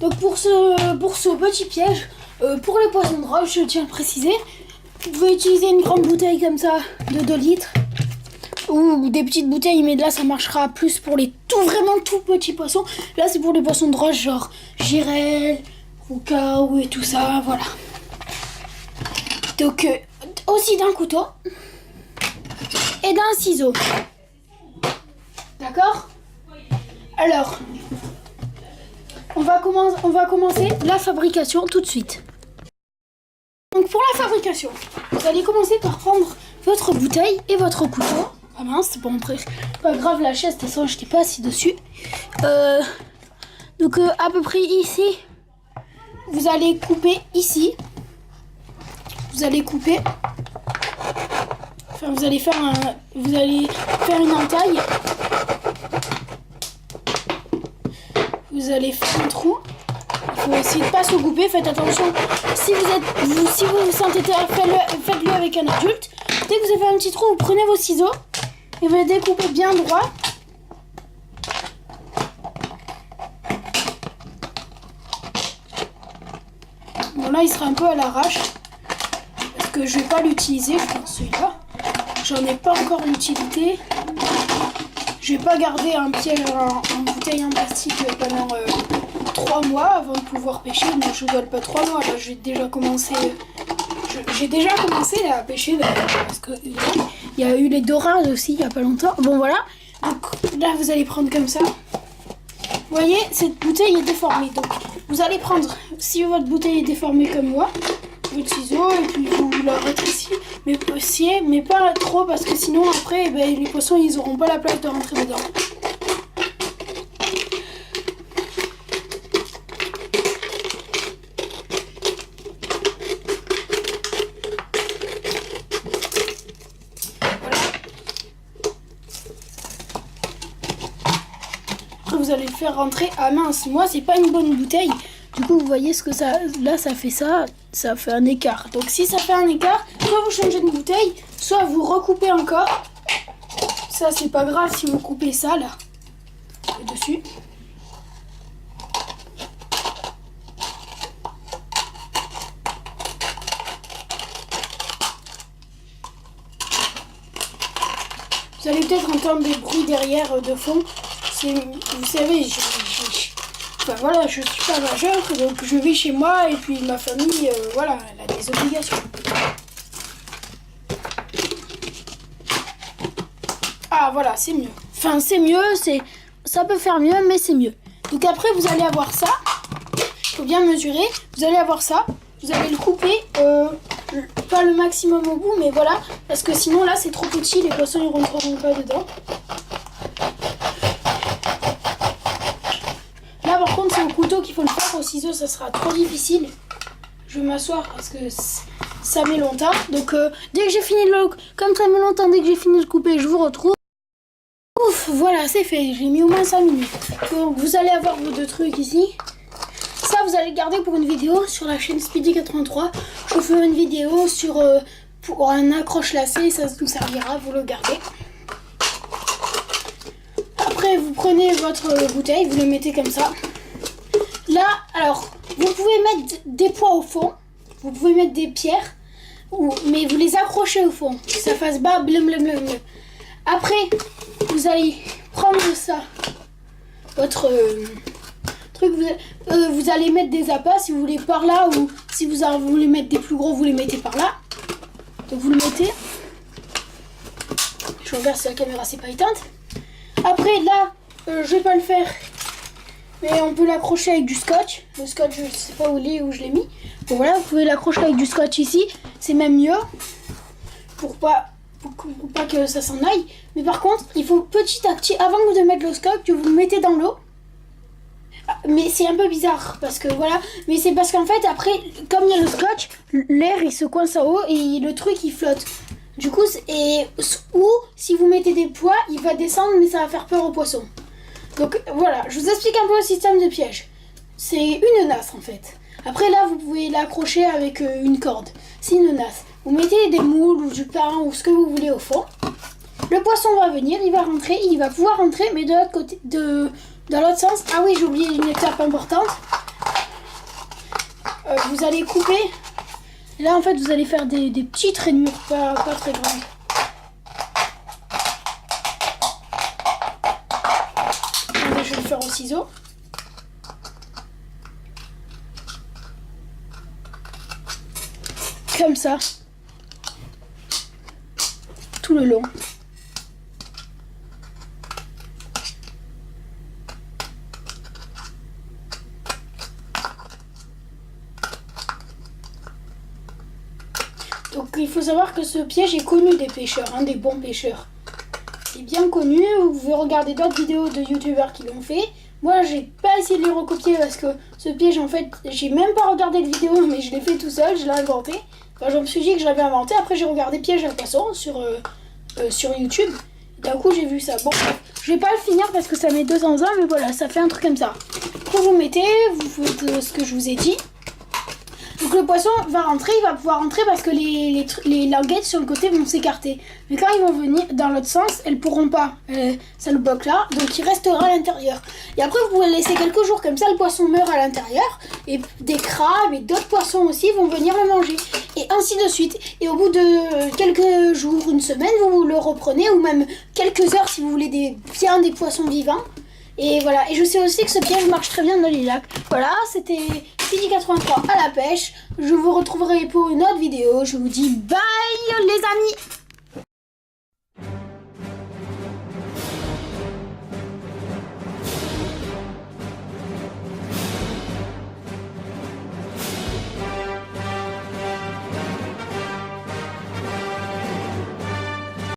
Donc pour ce petit piège, pour les poissons de roche, je tiens à le préciser, vous pouvez utiliser une grande bouteille comme ça de 2 litres ou des petites bouteilles, mais là ça marchera plus pour les vraiment tout petits poissons. Là c'est pour les poissons de roche genre girelle, roucao et tout ça, voilà. Donc aussi d'un couteau et d'un ciseau. D'accord? Alors, on va commencer la fabrication tout de suite. Donc pour la fabrication, vous allez commencer par prendre votre bouteille et votre couteau. Ah mince, bon après, pas grave, la chaise, de toute façon je n'étais pas assis dessus. Donc à peu près ici, vous allez couper ici. Vous allez couper. Enfin, vous allez faire une entaille. Vous allez faire un trou. Il faut essayer de pas se couper. Faites attention. Si vous vous sentez faites-le avec un adulte. Dès que vous avez fait un petit trou, vous prenez vos ciseaux et vous découpez bien droit. Bon là, il sera un peu à l'arrache parce que je vais pas l'utiliser. Je pense celui-là. J'en ai pas encore l'utilité. Je vais pas garder un piège en bouteille en plastique pendant 3 mois avant de pouvoir pêcher. Mais je rigole pas 3 mois. Là, j'ai déjà commencé là, à pêcher parce que il y a eu les dorades aussi il y a pas longtemps. Bon voilà. Donc là, vous allez prendre comme ça. Vous voyez, cette bouteille est déformée. Donc vous allez prendre, si votre bouteille est déformée comme moi, votre ciseau et puis vous la rétrécissez, mais pas trop parce que sinon après les poissons ils auront pas la place de rentrer dedans. Voilà. Après vous allez le faire rentrer. Ah mince, moi c'est pas une bonne bouteille. Du coup, vous voyez ce que ça... Là, ça fait un écart. Donc, si ça fait un écart, soit vous changez de bouteille, soit vous recoupez encore. Ça, c'est pas grave si vous coupez ça, là, dessus. Vous allez peut-être entendre des bruits derrière de fond. Vous savez, enfin, voilà, je suis pas majeure, donc je vis chez moi et puis ma famille, voilà, elle a des obligations. Ah voilà, c'est mieux. Enfin, c'est mieux, ça peut faire mieux, mais c'est mieux. Donc après, vous allez avoir ça. Il faut bien mesurer. Vous allez avoir ça. Vous allez le couper, pas le maximum au bout, mais voilà, parce que sinon là, c'est trop petit, les poissons ils rentreront pas dedans. Par contre, c'est au couteau qu'il faut le faire. Au ciseau, ça sera trop difficile. Je vais m'asseoir parce que ça met longtemps. Donc, dès que j'ai fini comme ça met longtemps, dès que j'ai fini de couper, je vous retrouve. Ouf, voilà, c'est fait. J'ai mis au moins 5 minutes. Donc, vous allez avoir vos 2 trucs ici. Ça, vous allez le garder pour une vidéo sur la chaîne Speedy83. Je ferai une vidéo pour un accroche lacet. Ça nous servira. Vous le gardez. Après, vous prenez votre bouteille, vous le mettez comme ça. Là, alors, vous pouvez mettre des poids au fond. Vous pouvez mettre des pierres. Mais vous les accrochez au fond. Que ça fasse bas, blum, blum, blum, blum. Après, vous allez prendre ça. Votre truc. Vous allez mettre des appâts si vous voulez par là. Ou si vous voulez mettre des plus gros, vous les mettez par là. Donc vous le mettez. Je regarde si la caméra c'est pas éteinte. Après là, je vais pas le faire, mais on peut l'accrocher avec du scotch. Le scotch, je sais pas où je l'ai mis. Bon voilà, vous pouvez l'accrocher avec du scotch ici, c'est même mieux pour pas que ça s'en aille. Mais par contre, il faut petit à petit, avant de mettre le scotch, que vous le mettez dans l'eau. Mais c'est un peu bizarre parce que voilà, mais c'est parce qu'en fait après, comme il y a le scotch, l'air il se coince en haut et le truc il flotte. Du coup, ou si vous mettez des poids, il va descendre, mais ça va faire peur aux poissons. Donc voilà, je vous explique un peu le système de piège. C'est une nasse en fait. Après là, vous pouvez l'accrocher avec une corde. C'est une nasse. Vous mettez des moules ou du pain ou ce que vous voulez au fond. Le poisson va venir, il va rentrer, il va pouvoir rentrer, mais de l'autre côté, dans l'autre sens. Ah oui, j'ai oublié une étape importante. vous allez couper. Là en fait vous allez faire des petites rainures, pas très grandes. Je vais le faire au ciseau. Comme ça. Tout le long. Donc il faut savoir que ce piège est connu des pêcheurs, hein, des bons pêcheurs. C'est bien connu, vous pouvez regarder d'autres vidéos de youtubeurs qui l'ont fait. Moi j'ai pas essayé de les recopier parce que ce piège en fait, j'ai même pas regardé de vidéo mais je l'ai fait tout seul, je l'ai inventé. Enfin, je me suis dit que je l'avais inventé, après j'ai regardé piège à poisson sur YouTube. D'un coup j'ai vu ça. Bon, je vais pas le finir parce que ça met 2 ans, mais voilà, ça fait un truc comme ça. Quand vous mettez, vous faites ce que je vous ai dit. Donc le poisson va rentrer, il va pouvoir rentrer parce que les languettes sur le côté vont s'écarter. Mais quand ils vont venir dans l'autre sens, elles pourront pas. Ça le bloque là, donc il restera à l'intérieur. Et après vous pouvez le laisser quelques jours comme ça, le poisson meurt à l'intérieur. Et des crabes et d'autres poissons aussi vont venir le manger. Et ainsi de suite. Et au bout de quelques jours, une semaine, vous le reprenez, ou même quelques heures si vous voulez bien des poissons vivants. Et voilà, et je sais aussi que ce piège marche très bien dans les lacs. Voilà, c'était Speedy83 à la pêche. Je vous retrouverai pour une autre vidéo. Je vous dis bye les amis.